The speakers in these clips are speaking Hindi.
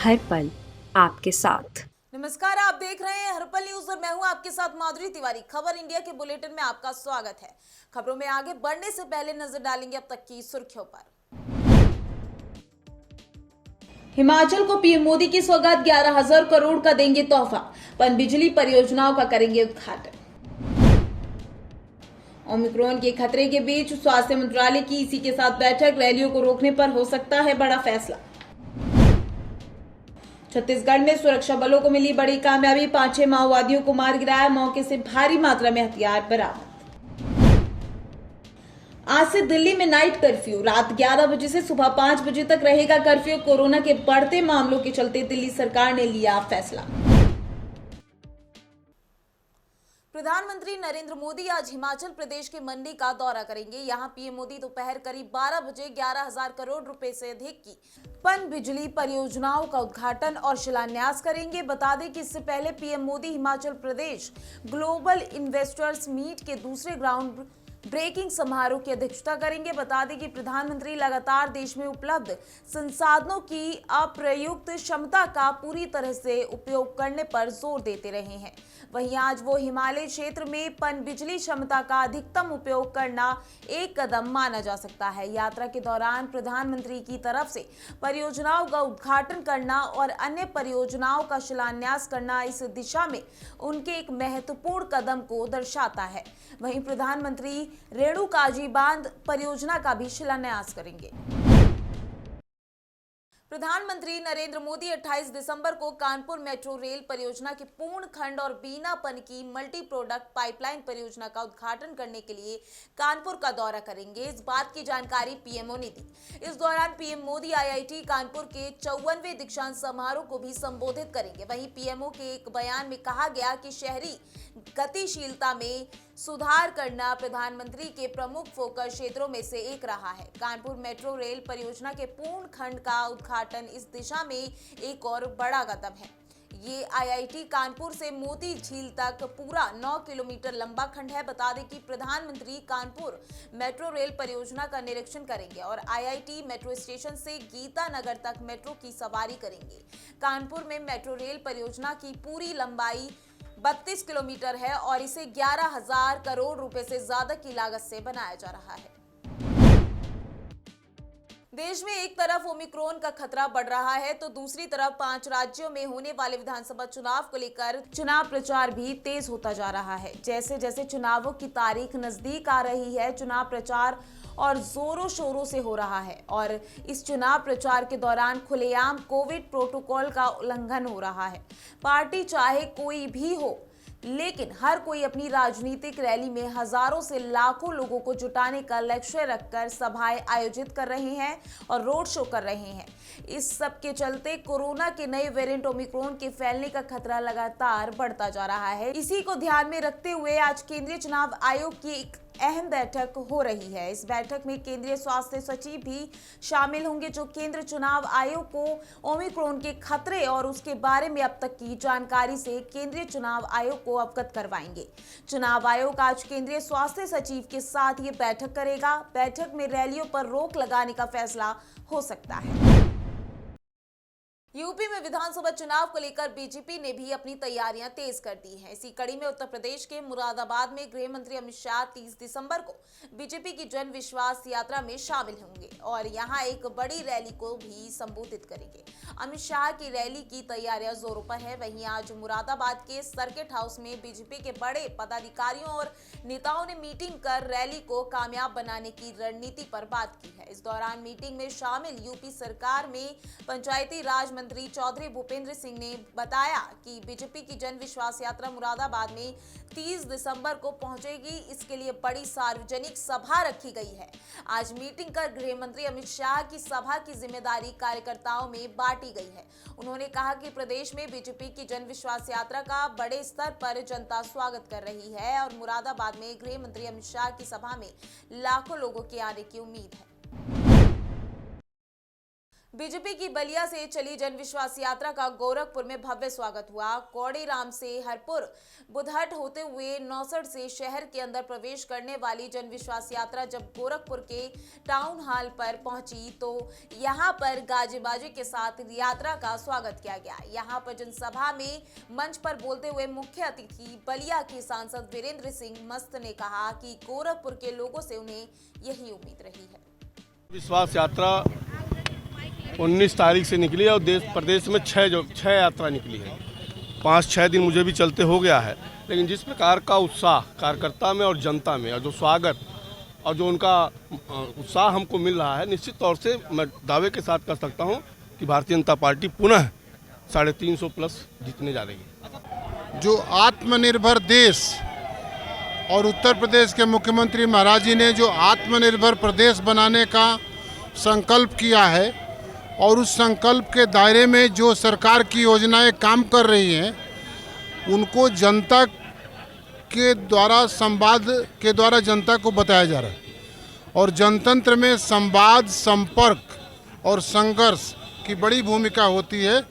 हर पल आपके साथ। नमस्कार, आप देख रहे हैं हर्पल न्यूज और मैं हूं आपके साथ माधुरी तिवारी। खबर इंडिया के बुलेटिन में आपका स्वागत है। खबरों में आगे बढ़ने से पहले नजर डालेंगे अब तक की सुर्खियों पर। हिमाचल को पीएम मोदी की सौगात, 11,000 करोड़ का देंगे तोहफा। पनबिजली परियोजनाओं का करेंगे उद्घाटन। ओमिक्रॉन के खतरे के बीच स्वास्थ्य मंत्रालय की इसी के साथ बैठक, रैलियों को रोकने पर हो सकता है बड़ा फैसला। छत्तीसगढ़ में सुरक्षा बलों को मिली बड़ी कामयाबी, 5-6 माओवादियों को मार गिराया, मौके से भारी मात्रा में हथियार बरामद। आज से दिल्ली में नाइट कर्फ्यू, रात 11 बजे से सुबह 5 बजे तक रहेगा कर्फ्यू। कोरोना के बढ़ते मामलों के चलते दिल्ली सरकार ने लिया फैसला। प्रधानमंत्री नरेंद्र मोदी आज हिमाचल प्रदेश के मंडी का दौरा करेंगे। यहां पीएम मोदी दोपहर करीब 12 बजे 11,000 करोड़ रुपए से अधिक की पनबिजली परियोजनाओं का उद्घाटन और शिलान्यास करेंगे। बता दें कि इससे पहले PM Modi Himachal Pradesh global investors meet के दूसरे ग्राउंड ब्रेकिंग समारोह की अध्यक्षता करेंगे। बता दें कि प्रधानमंत्री लगातार देश में उपलब्ध संसाधनों की अप्रयुक्त क्षमता का पूरी तरह से उपयोग करने पर जोर देते रहे हैं। वहीं आज वो हिमालय क्षेत्र में पनबिजली क्षमता का अधिकतम उपयोग करना एक कदम माना जा सकता है। यात्रा के दौरान प्रधानमंत्री की तरफ से परियोजनाओं का उद्घाटन करना और अन्य परियोजनाओं का शिलान्यास करना इस दिशा में उनके एक महत्वपूर्ण कदम को दर्शाता है। वहीं प्रधानमंत्री रेणुकाजी बांध परियोजना का भी शिलान्यास करेंगे। प्रधानमंत्री नरेंद्र मोदी 28 दिसंबर को कानपुर मेट्रो रेल परियोजना के पूर्ण खंड और बीनापन की मल्टी प्रोडक्ट पाइपलाइन परियोजना का उद्घाटन करने के लिए कानपुर का दौरा करेंगे। इस बात की जानकारी पीएमओ ने दी। इस दौरान पीएम मोदी आईआईटी कानपुर के 54वें दीक्षांत समारोह को भी संबोधित करेंगे। वहीं पीएमओ के एक बयान में कहा गया कि शहरी गतिशीलता में सुधार करना प्रधानमंत्री के प्रमुख फोकस क्षेत्रों में से एक रहा है। कानपुर मेट्रो रेल परियोजना के पूर्ण खंड का उद्घाटन इस दिशा में एक और बड़ा कदम है। ये आईआईटी कानपुर से मोती झील तक पूरा 9 किलोमीटर लंबा खंड है। बता दें कि प्रधानमंत्री कानपुर मेट्रो रेल परियोजना का निरीक्षण करेंगे और आईआईटी मेट्रो स्टेशन से गीता नगर तक मेट्रो की सवारी करेंगे। कानपुर में मेट्रो रेल परियोजना की पूरी लंबाई 32 किलोमीटर है और इसे 11,000 करोड़ रुपए से ज्यादा की लागत से बनाया जा रहा है। देश में एक तरफ ओमिक्रॉन का खतरा बढ़ रहा है तो दूसरी तरफ 5 राज्यों में होने वाले विधानसभा चुनाव को लेकर चुनाव प्रचार भी तेज होता जा रहा है। जैसे जैसे चुनावों की तारीख नजदीक आ रही है, चुनाव प्रचार और जोरों शोरों से हो रहा है और इस चुनाव प्रचार के दौरान खुलेआम कोविड प्रोटोकॉल का उल्लंघन हो रहा है। पार्टी चाहे कोई भी हो, लेकिन हर कोई अपनी राजनीतिक रैली में हजारों से लाखों लोगों को जुटाने का लक्ष्य रखकर सभाएं आयोजित कर रहे हैं और रोड शो कर रहे हैं। इस सब के चलते कोरोना के नए वेरिएंट ओमिक्रॉन के फैलने का खतरा लगातार बढ़ता जा रहा है। इसी को ध्यान में रखते हुए आज केंद्रीय चुनाव आयोग की एक अहम बैठक हो रही है। इस बैठक में केंद्रीय स्वास्थ्य सचिव भी शामिल होंगे, जो केंद्र चुनाव आयोग को ओमिक्रॉन के खतरे और उसके बारे में अब तक की जानकारी से केंद्रीय चुनाव आयोग को अवगत करवाएंगे। चुनाव आयोग आज केंद्रीय स्वास्थ्य सचिव के साथ ये बैठक करेगा। बैठक में रैलियों पर रोक लगाने का फैसला हो सकता है। यूपी में विधानसभा चुनाव को लेकर बीजेपी ने भी अपनी तैयारियां तेज कर दी हैं। इसी कड़ी में उत्तर प्रदेश के मुरादाबाद में गृह मंत्री अमित शाह 30 दिसंबर को बीजेपी की जन विश्वास यात्रा में शामिल होंगे और यहां एक बड़ी रैली को भी संबोधित करेंगे। अमित शाह की रैली की तैयारियां जोरों पर है। वहीं आज मुरादाबाद के सर्किट हाउस में बीजेपी के बड़े पदाधिकारियों और नेताओं ने मीटिंग कर रैली को कामयाब बनाने की रणनीति पर बात की है। इस दौरान मीटिंग में शामिल यूपी सरकार में पंचायती राज मंत्री चौधरी भूपेंद्र सिंह ने बताया कि बीजेपी की जन विश्वास यात्रा मुरादाबाद में 30 दिसंबर को पहुंचेगी। इसके लिए बड़ी सार्वजनिक सभा रखी गई है। आज मीटिंग कर गृह मंत्री अमित शाह की सभा की जिम्मेदारी कार्यकर्ताओं में बांटी गई है। उन्होंने कहा कि प्रदेश में बीजेपी की जन विश्वास यात्रा का बड़े स्तर पर जनता स्वागत कर रही है और मुरादाबाद में गृह मंत्री अमित शाह की सभा में लाखों लोगों के आने की उम्मीद है। बीजेपी की बलिया से चली जन विश्वास यात्रा का गोरखपुर में भव्य स्वागत हुआ। कौड़ीराम से हरपुर बुधहट होते हुए नौसड़ से शहर के अंदर प्रवेश करने वाली जन विश्वास यात्रा जब गोरखपुर के टाउन हॉल पर पहुंची तो यहां पर गाजे बाजे के साथ यात्रा का स्वागत किया गया। यहां पर जनसभा में मंच पर बोलते हुए मुख्य अतिथि बलिया के सांसद वीरेंद्र सिंह मस्त ने कहा कि गोरखपुर के लोगों से उन्हें यही उम्मीद रही है। विश्वास यात्रा 19 तारीख से निकली है और देश प्रदेश में छह यात्रा निकली है। 5-6 दिन मुझे भी चलते हो गया है, लेकिन जिस प्रकार का उत्साह कार्यकर्ता में और जनता में और जो स्वागत और जो उनका उत्साह हमको मिल रहा है, निश्चित तौर से मैं दावे के साथ कह सकता हूं कि भारतीय जनता पार्टी पुनः 350 प्लस जीतने जा रही है। जो आत्मनिर्भर देश और उत्तर प्रदेश के मुख्यमंत्री महाराज जी ने जो आत्मनिर्भर प्रदेश बनाने का संकल्प किया है और उस संकल्प के दायरे में जो सरकार की योजनाएं काम कर रही हैं, उनको जनता के द्वारा संवाद के द्वारा जनता को बताया जा रहा है। और जनतंत्र में संवाद, संपर्क और संघर्ष की बड़ी भूमिका होती है।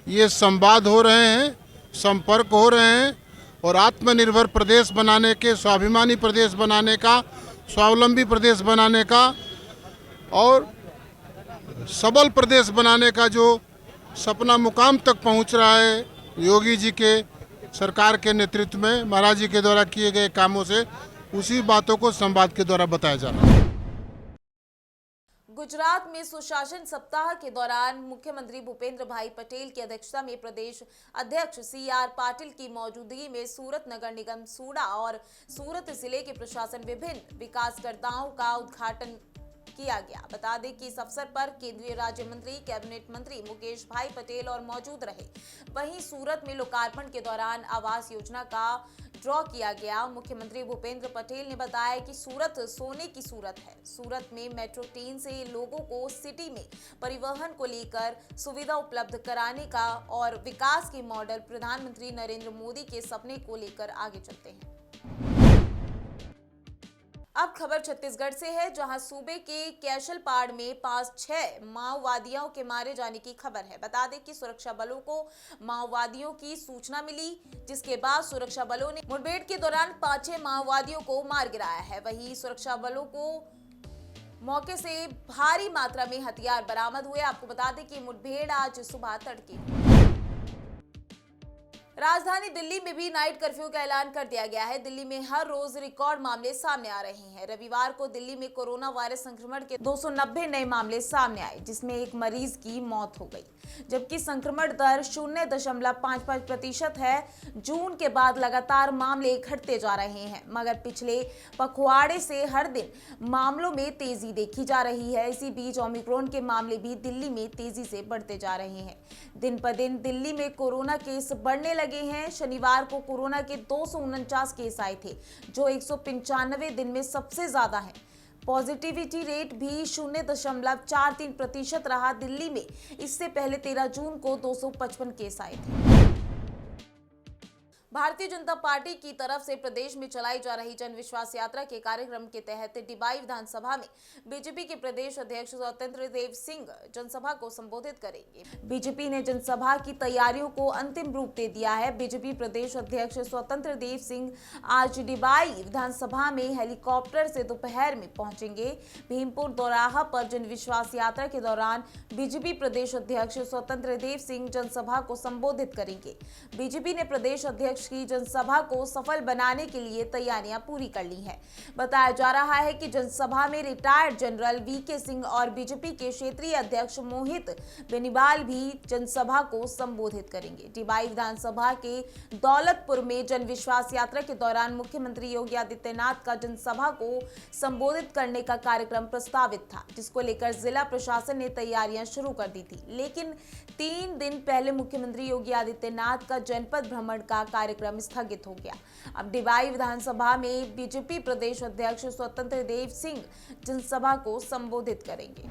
ये संवाद हो रहे हैं, संपर्क हो रहे हैं और आत्मनिर्भर प्रदेश बनाने के, स्वाभिमानी प्रदेश बनाने का, स्वावलंबी प्रदेश बनाने का और सबल प्रदेश बनाने का जो सपना मुकाम तक पहुंच रहा है, योगी जी के सरकार के नेतृत्व में महाराज जी के द्वारा किए गए कामों से, उसी बातों को संवाद के द्वारा बताया जा रहा है। गुजरात में सुशासन सप्ताह के दौरान मुख्यमंत्री भूपेंद्र भाई पटेल की अध्यक्षता में प्रदेश अध्यक्ष CR पाटिल की मौजूदगी में सूरत नगर निगम सूडा और सूरत जिले के प्रशासन विभिन्न विकासकर्ताओं का उद्घाटन किया गया। बता दें कि इस अवसर पर केंद्रीय राज्य मंत्री, कैबिनेट मंत्री मुकेश भाई पटेल और मौजूद रहे। वहीं सूरत में लोकार्पण के दौरान आवास योजना का ड्रॉ किया गया। मुख्यमंत्री भूपेंद्र पटेल ने बताया कि सूरत सोने की सूरत है। सूरत में मेट्रो ट्रेन से लोगों को सिटी में परिवहन को लेकर सुविधा उपलब्ध कराने का और विकास के मॉडल प्रधानमंत्री नरेंद्र मोदी के सपने को लेकर आगे चलते हैं। अब खबर छत्तीसगढ़ से है, जहां सूबे के कैशलपाड़ में 5-6 माओवादियों के मारे जाने की खबर है। बता दें कि सुरक्षा बलों को माओवादियों की सूचना मिली, जिसके बाद सुरक्षा बलों ने मुठभेड़ के दौरान 5-6 माओवादियों को मार गिराया है। वहीं सुरक्षा बलों को मौके से भारी मात्रा में हथियार बरामद हुए। आपको बता दें कि मुठभेड़ आज सुबह तड़के राजधानी दिल्ली में भी नाइट कर्फ्यू का ऐलान कर दिया गया है। दिल्ली में हर रोज रिकॉर्ड मामले सामने आ रहे हैं। रविवार को दिल्ली में कोरोना वायरस संक्रमण के 290 नए मामले सामने आए, जिसमें एक मरीज की मौत हो गई, जबकि संक्रमण दर 0.55% है। जून के बाद लगातार मामले घटते जा रहे हैं, मगर पिछले पखवाड़े से हर दिन मामलों में तेजी देखी जा रही है। इसी बीच ओमिक्रॉन के मामले भी दिल्ली में तेजी से बढ़ते जा रहे हैं। दिन पर दिन दिल्ली में कोरोना केस बढ़ने लगे हैं। शनिवार को कोरोना के 249 केस आए थे, जो 195 दिन में सबसे ज्यादा है। पॉजिटिविटी रेट भी 0.43% रहा। दिल्ली में इससे पहले 13 जून को 255 केस आए थे। भारतीय जनता पार्टी की तरफ से प्रदेश में चलाई जा रही जन विश्वास यात्रा के कार्यक्रम के तहत डिबाई विधानसभा में बीजेपी के प्रदेश अध्यक्ष स्वतंत्र देव सिंह जनसभा को संबोधित करेंगे। बीजेपी ने जनसभा की तैयारियों को अंतिम रूप दे दिया है। बीजेपी प्रदेश अध्यक्ष स्वतंत्र देव सिंह आज डिबाई विधानसभा में हेलीकॉप्टर से दोपहर में पहुंचेंगे। भीमपुर दोराहा पर जन विश्वास यात्रा के दौरान बीजेपी प्रदेश अध्यक्ष स्वतंत्र देव सिंह जनसभा को संबोधित करेंगे। बीजेपी ने प्रदेश अध्यक्ष की जनसभा को सफल बनाने के लिए तैयारियां पूरी कर ली हैं। बताया जा रहा है कि जनसभा में रिटायर्ड जनरल VK सिंह और बीजेपी के क्षेत्रीय अध्यक्ष मोहित बेनीवाल भी जनसभा को संबोधित करेंगे। डिबाई विधानसभा के दौलतपुर में जन विश्वास यात्रा के दौरान मुख्यमंत्री योगी आदित्यनाथ का जनसभा को संबोधित करने का कार्यक्रम प्रस्तावित था, जिसको लेकर जिला प्रशासन ने तैयारियां शुरू कर दी थी। लेकिन 3 दिन पहले मुख्यमंत्री योगी आदित्यनाथ का जनपद भ्रमण का कार्यक्रम स्थगित हो गया। अब डिबाई विधानसभा में बीजेपी प्रदेश अध्यक्ष स्वतंत्र देव सिंह जनसभा को संबोधित करेंगे।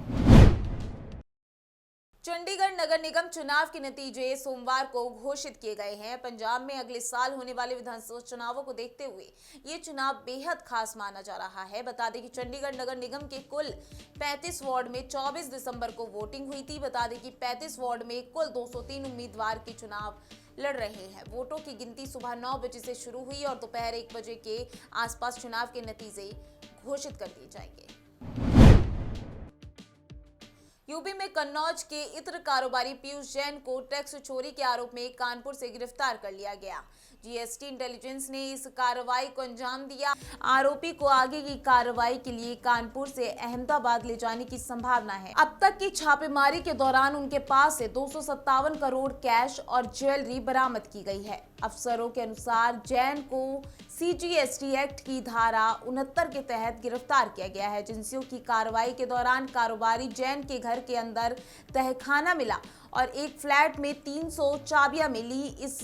चंडीगढ़ नगर निगम चुनाव के नतीजे सोमवार को घोषित किए गए हैं। पंजाब में अगले साल होने वाले विधानसभा चुनावों को देखते हुए ये चुनाव बेहद खास माना जा रहा है। बता दें कि चंडीगढ़ नगर निगम के कुल 35 वार्ड में 24 दिसंबर को वोटिंग हुई थी। बता दें कि 35 वार्ड में कुल 203 उम्मीदवार के चुनाव लड़ रहे हैं। वोटों की गिनती सुबह 9 बजे से शुरू हुई और दोपहर 1 बजे के आसपास चुनाव के नतीजे घोषित कर दिए जाएंगे। यूपी में कन्नौज के इत्र कारोबारी पीयूष जैन को टैक्स चोरी के आरोप में कानपुर से गिरफ्तार कर लिया गया। जीएसटी इंटेलिजेंस ने इस कार्रवाई को अंजाम दिया। आरोपी को आगे की कार्रवाई के लिए कानपुर से अहमदाबाद ले जाने की संभावना है। अब तक की छापेमारी के दौरान उनके पास से 257 करोड़ कैश और ज्वेलरी बरामद की गई है। अफसरों के अनुसार जैन को सीजीएसटी एक्ट की धारा 69 के तहत गिरफ्तार किया गया है। एजेंसियों की कार्रवाई के दौरान कारोबारी जैन के घर के अंदर तहखाना मिला और एक फ्लैट में 300 चाबियां मिली। इस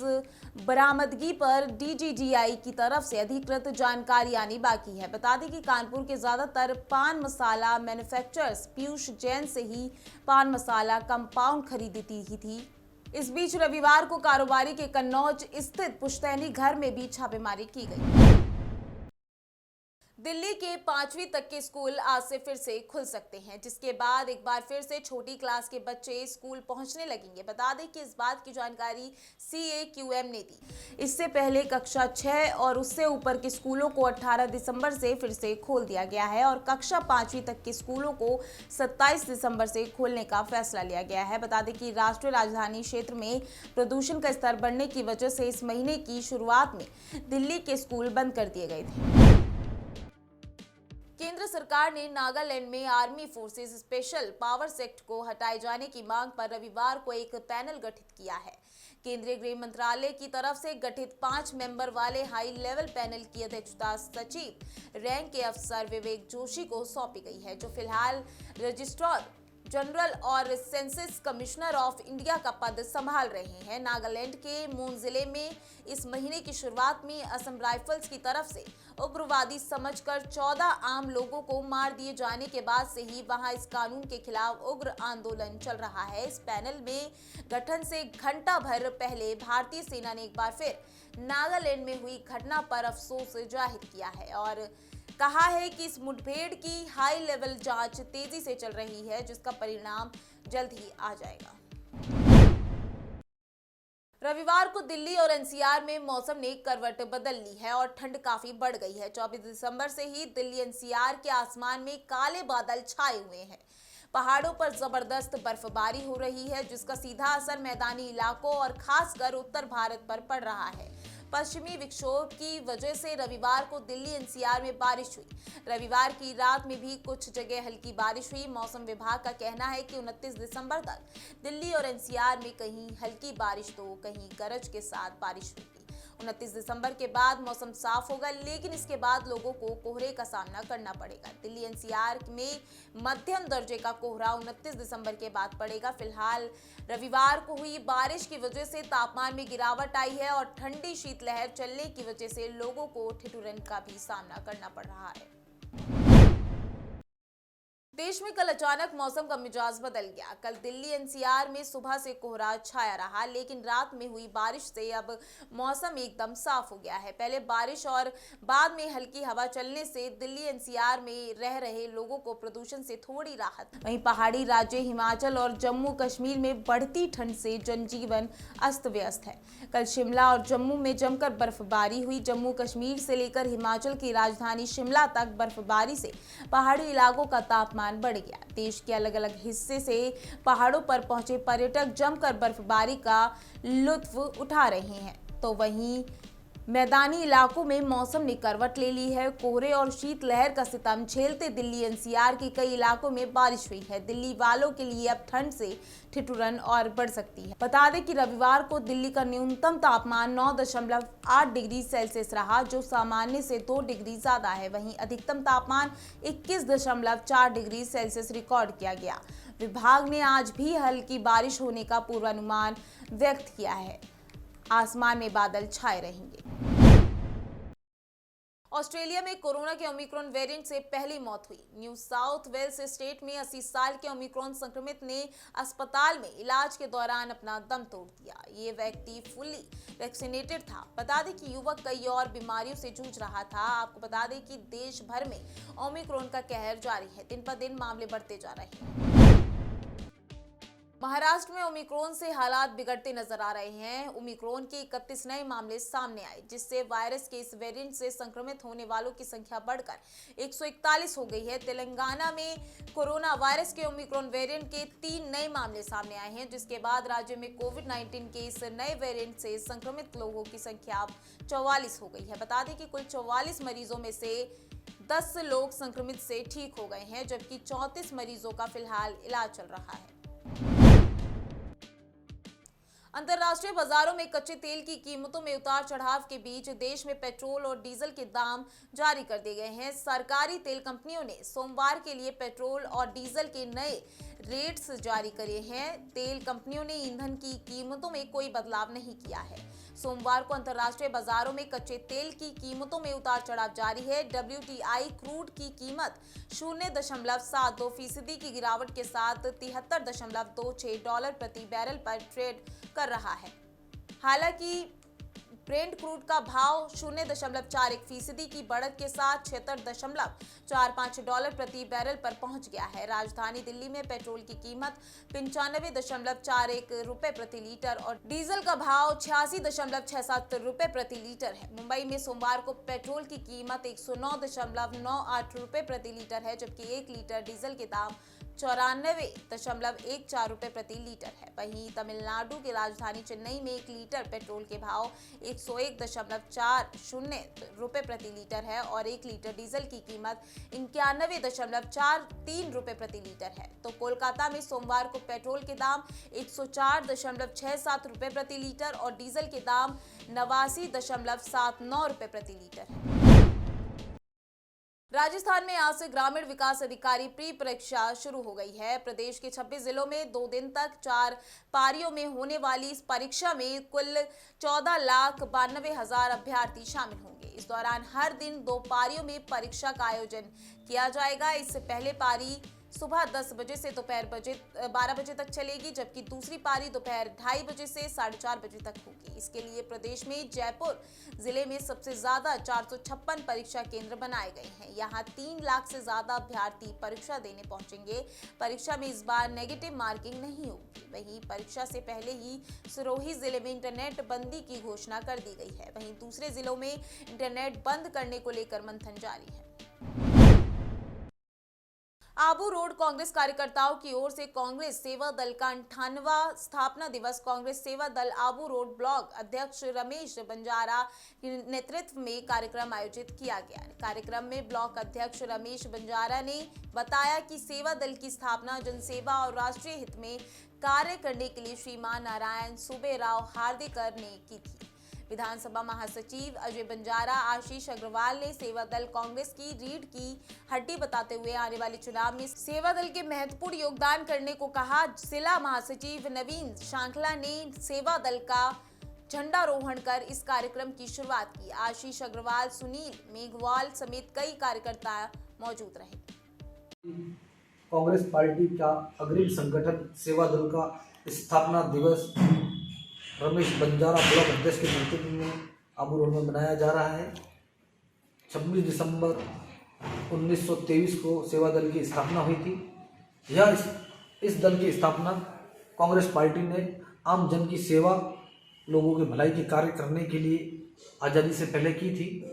बरामदगी पर डीजीजीआई की तरफ से अधिकृत जानकारी आनी बाकी है। बता दें कि कानपुर के ज्यादातर पान मसाला मैन्युफैक्चरर्स पीयूष जैन से ही पान मसाला कंपाउंड खरीदती ही थी। इस बीच रविवार को कारोबारी के कन्नौज स्थित पुश्तैनी घर में भी छापेमारी की गई। दिल्ली के 5वीं तक के स्कूल आज से फिर से खुल सकते हैं, जिसके बाद एक बार फिर से छोटी क्लास के बच्चे स्कूल पहुंचने लगेंगे। बता दें कि इस बात की जानकारी CAQM ने दी। इससे पहले कक्षा 6 और उससे ऊपर के स्कूलों को 18 दिसंबर से फिर से खोल दिया गया है और कक्षा 5वीं तक के स्कूलों को 27 दिसंबर से खोलने का फैसला लिया गया है। बता दें कि राष्ट्रीय राजधानी क्षेत्र में प्रदूषण का स्तर बढ़ने की वजह से इस महीने की शुरुआत में दिल्ली के स्कूल बंद कर दिए गए थे। केंद्र सरकार ने नागालैंड में army forces special powers act को हटाए जाने की मांग पर रविवार को एक पैनल गठित किया है। केंद्रीय गृह मंत्रालय की तरफ से गठित 5 मेंबर वाले हाई लेवल पैनल की अध्यक्षता सचिव रैंक के अफसर विवेक जोशी को सौंपी गई है, जो फिलहाल रजिस्ट्रार जनरल और सेंसस कमिश्नर ऑफ इंडिया का पद संभाल रहे हैं। नागालैंड के मून जिले में इस महीने की शुरुआत में असम राइफल्स की तरफ से उग्रवादी समझकर 14 आम लोगों को मार दिए जाने के बाद से ही वहां इस कानून के खिलाफ उग्र आंदोलन चल रहा है। इस पैनल में गठन से घंटा भर पहले भारतीय सेना ने एक बार फिर नागालैंड में हुई घटना पर अफसोस जाहिर किया है और कहा है कि इस मुठभेड़ की हाई लेवल जांच तेजी से चल रही है, जिसका परिणाम जल्द ही आ जाएगा। रविवार को दिल्ली और एनसीआर में मौसम ने करवट बदल ली है और ठंड काफी बढ़ गई है। 24 दिसंबर से ही दिल्ली एनसीआर के आसमान में काले बादल छाए हुए हैं। पहाड़ों पर जबरदस्त बर्फबारी हो रही है, जिसका सीधा असर मैदानी इलाकों और खासकर उत्तर भारत पर पड़ रहा है। पश्चिमी विक्षोभ की वजह से रविवार को दिल्ली एनसीआर में बारिश हुई। रविवार की रात में भी कुछ जगह हल्की बारिश हुई। मौसम विभाग का कहना है कि 29 दिसंबर तक दिल्ली और एनसीआर में कहीं हल्की बारिश तो कहीं गरज के साथ बारिश हुई। 29 दिसंबर के बाद मौसम साफ होगा, लेकिन इसके बाद लोगों को कोहरे का सामना करना पड़ेगा। दिल्ली एनसीआर में मध्यम दर्जे का कोहरा 29 दिसंबर के बाद पड़ेगा। फिलहाल रविवार को हुई बारिश की वजह से तापमान में गिरावट आई है और ठंडी शीतलहर चलने की वजह से लोगों को ठिठुरन का भी सामना करना पड़ रहा है। देश में कल अचानक मौसम का मिजाज बदल गया। कल दिल्ली एनसीआर में सुबह से कोहरा छाया रहा, लेकिन रात में हुई बारिश से अब मौसम एकदम साफ हो गया है। पहले बारिश और बाद में हल्की हवा चलने से दिल्ली एनसीआर में रह रहे लोगों को प्रदूषण से थोड़ी राहत। वहीं पहाड़ी राज्य हिमाचल और जम्मू कश्मीर में बढ़ती ठंड से जनजीवन अस्त व्यस्त है। कल शिमला और जम्मू में जमकर बर्फबारी हुई। जम्मू कश्मीर से लेकर हिमाचल की राजधानी शिमला तक बर्फबारी से पहाड़ी इलाकों का तापमान बढ़ गया। देश के अलग अलग हिस्से से पहाड़ों पर पहुंचे पर्यटक जमकर बर्फबारी का लुत्फ उठा रहे हैं, तो वहीं मैदानी इलाकों में मौसम ने करवट ले ली है। कोहरे और शीतलहर का सितम झेलते दिल्ली एनसीआर के कई इलाकों में बारिश हुई है। दिल्ली वालों के लिए अब ठंड से ठिठुरन और बढ़ सकती है। बता दें कि रविवार को दिल्ली का न्यूनतम तापमान 9.8 डिग्री सेल्सियस रहा, जो सामान्य से 2 डिग्री ज्यादा है। वहीं अधिकतम तापमान 21.4 डिग्री सेल्सियस रिकॉर्ड किया गया। विभाग ने आज भी हल्की बारिश होने का पूर्वानुमान व्यक्त किया है। आसमान में बादल छाए रहेंगे। ऑस्ट्रेलिया में कोरोना के ओमिक्रॉन वेरिएंट से पहली मौत हुई। न्यू साउथ वेल्स स्टेट में 80 साल के ओमिक्रॉन संक्रमित ने अस्पताल में इलाज के दौरान अपना दम तोड़ दिया। ये व्यक्ति फुल्ली वैक्सीनेटेड था। बता दें कि युवक कई और बीमारियों से जूझ रहा था। आपको बता दें कि देश भर में ओमिक्रॉन का कहर जारी है। दिन पर दिन मामले बढ़ते जा रहे हैं। महाराष्ट्र में ओमिक्रॉन से हालात बिगड़ते नजर आ रहे हैं। ओमिक्रॉन के 31 नए मामले सामने आए, जिससे वायरस के इस वेरिएंट से संक्रमित होने वालों की संख्या बढ़कर 141 हो गई है। तेलंगाना में कोरोना वायरस के ओमिक्रॉन वेरिएंट के 3 नए मामले सामने आए हैं, जिसके बाद राज्य में कोविड-19 के इस नए वेरिएंट से संक्रमित लोगों की संख्या 44 हो गई है। बता दें कि कुल 44 मरीजों में से 10 लोग संक्रमित से ठीक हो गए हैं, जबकि 34 मरीजों का फिलहाल इलाज चल रहा है। अंतर्राष्ट्रीय बाजारों में कच्चे तेल की कीमतों में उतार चढ़ाव के बीच देश में पेट्रोल और डीजल के दाम जारी कर दिए गए हैं। सरकारी तेल कंपनियों ने सोमवार के लिए पेट्रोल और डीजल के नए रेट्स जारी करे हैं। तेल कंपनियों ने ईंधन की कीमतों में कोई बदलाव नहीं किया है। सोमवार को अंतर्राष्ट्रीय बाजारों में कच्चे तेल की कीमतों में उतार चढ़ाव जारी है। WTI क्रूड की कीमत 0.72% की गिरावट के साथ $73.26 प्रति बैरल पर ट्रेड कर रहा है। हालांकि ब्रेंट क्रूड का भाव 0.41% की बढ़त के साथ $76.45 प्रति बैरल पर पहुंच गया है। राजधानी दिल्ली में पेट्रोल की कीमत 95.41 रुपए प्रति लीटर और डीजल का भाव 86.67 रुपए प्रति लीटर है। मुंबई में सोमवार को पेट्रोल की कीमत 109.98 रुपए प्रति लीटर है, जबकि 1 लीटर डीजल के दाम 94.14 रुपए प्रति लीटर है। वहीं तमिलनाडु की राजधानी चेन्नई में 1 लीटर पेट्रोल के भाव 101.40 रुपए प्रति लीटर है और 1 लीटर डीजल की कीमत 91.43 रुपए प्रति लीटर है। तो कोलकाता में सोमवार को पेट्रोल के दाम 104.67 रुपए प्रति लीटर और डीजल के दाम 89.79 रुपए प्रति लीटर है। राजस्थान में आज से ग्रामीण विकास अधिकारी प्री परीक्षा शुरू हो गई है। प्रदेश के 26 जिलों में 2 दिन तक 4 पारियों में होने वाली इस परीक्षा में कुल 14,92,000 अभ्यर्थी शामिल होंगे। इस दौरान हर दिन 2 पारियों में परीक्षा का आयोजन किया जाएगा। इससे पहले पारी सुबह 10 बजे से दोपहर 12 बजे तक चलेगी, जबकि दूसरी पारी दोपहर 2:30 बजे से 4:30 बजे तक होगी। इसके लिए प्रदेश में जयपुर जिले में सबसे ज्यादा 456 परीक्षा केंद्र बनाए गए हैं। यहाँ 3 लाख से ज्यादा अभ्यर्थी परीक्षा देने पहुंचेंगे। परीक्षा में इस बार नेगेटिव मार्किंग नहीं होगी। वहीं परीक्षा से पहले ही सिरोही जिले में इंटरनेट बंदी की घोषणा कर दी गई है। वहीं दूसरे जिलों में इंटरनेट बंद करने को लेकर मंथन जारी है। आबू रोड कांग्रेस कार्यकर्ताओं की ओर से कांग्रेस सेवा दल का 58वां स्थापना दिवस कांग्रेस सेवा दल आबू रोड ब्लॉक अध्यक्ष रमेश बंजारा के नेतृत्व में कार्यक्रम आयोजित किया गया। कार्यक्रम में ब्लॉक अध्यक्ष रमेश बंजारा ने बताया कि सेवा दल की स्थापना जनसेवा और राष्ट्रीय हित में कार्य करने के लिए श्रीमान नारायण सुबेराव हार्दिकर ने की थी। विधानसभा महासचिव अजय बंजारा आशीष अग्रवाल ने सेवा दल कांग्रेस की रीढ़ की हड्डी बताते हुए आने वाले चुनाव में सेवा दल के महत्वपूर्ण योगदान करने को कहा। जिला महासचिव नवीन शांखला ने सेवा दल का झंडारोहण कर इस कार्यक्रम की शुरुआत की। आशीष अग्रवाल, सुनील मेघवाल समेत कई कार्यकर्ता मौजूद रहे। कांग्रेस पार्टी का अग्रिम संगठन सेवा दल का स्थापना दिवस रमेश बंजारा ब्लॉक अध्यक्ष के नेतृत्व में आबू रोड में मनाया जा रहा है। 26 दिसंबर 1923 को सेवा दल की स्थापना हुई थी। इस दल की स्थापना कांग्रेस पार्टी ने आम जन की सेवा, लोगों की भलाई के कार्य करने के लिए आज़ादी से पहले की थी,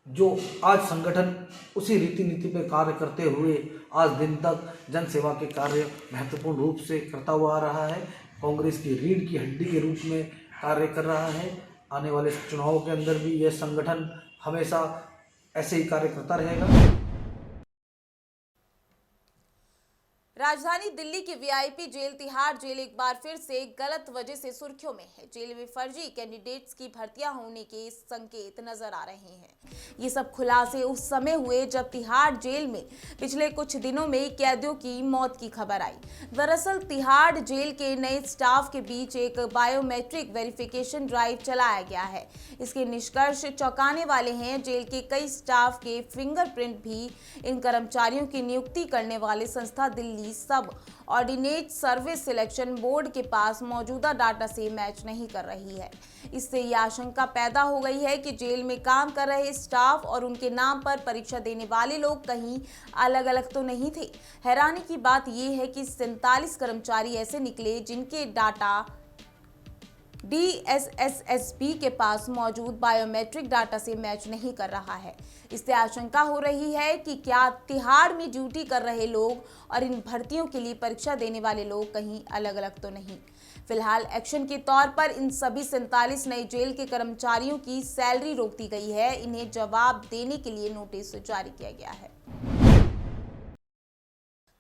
जो आज संगठन उसी रीति नीति पर कार्य करते हुए आज दिन तक जन सेवा के कार्य महत्वपूर्ण रूप से करता हुआ आ रहा है। कांग्रेस की रीढ़ की हड्डी के रूप में कार्य कर रहा है। आने वाले चुनावों के अंदर भी यह संगठन हमेशा ऐसे ही कार्य करता रहेगा। राजधानी दिल्ली की वीआईपी जेल तिहाड़ जेल एक बार फिर से गलत वजह से सुर्खियों में है। जेल में फर्जी कैंडिडेट्स की भर्तियां होने के संकेत नजर आ रहे हैं। ये सब खुलासे उस समय हुए जब तिहाड़ जेल में पिछले कुछ दिनों में कैदियों की मौत की खबर आई। दरअसल तिहाड़ जेल के नए स्टाफ के बीच एक बायोमेट्रिक वेरिफिकेशन ड्राइव चलाया गया है। इसके निष्कर्ष चौंकाने वाले हैं। जेल के कई स्टाफ के फिंगरप्रिंट भी इन कर्मचारियों की नियुक्ति करने वाले संस्था दिल्ली सब ऑर्डिनेट सर्विस सिलेक्शन बोर्ड के पास मौजूदा डाटा से मैच नहीं कर रही है। इससे यह आशंका पैदा हो गई है कि जेल में काम कर रहे स्टाफ और उनके नाम पर परीक्षा देने वाले लोग कहीं अलग अलग तो नहीं थे। हैरानी की बात यह है कि 47 कर्मचारी ऐसे निकले जिनके डाटा DSSSB के पास मौजूद बायोमेट्रिक डाटा से मैच नहीं कर रहा है। इससे आशंका हो रही है कि क्या तिहाड़ में ड्यूटी कर रहे लोग और इन भर्तियों के लिए परीक्षा देने वाले लोग कहीं अलग अलग तो नहीं। फिलहाल एक्शन के तौर पर इन सभी 47 नए जेल के कर्मचारियों की सैलरी रोक दी गई है। इन्हें जवाब देने के लिए नोटिस जारी किया गया है।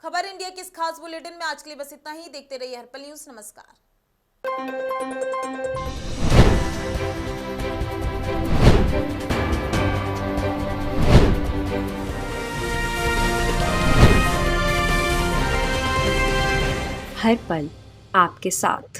खबर इंडिया के इस खास बुलेटिन में आज के लिए बस इतना ही। देखते रहिए हर्पल न्यूज। नमस्कार। हर पल आपके साथ।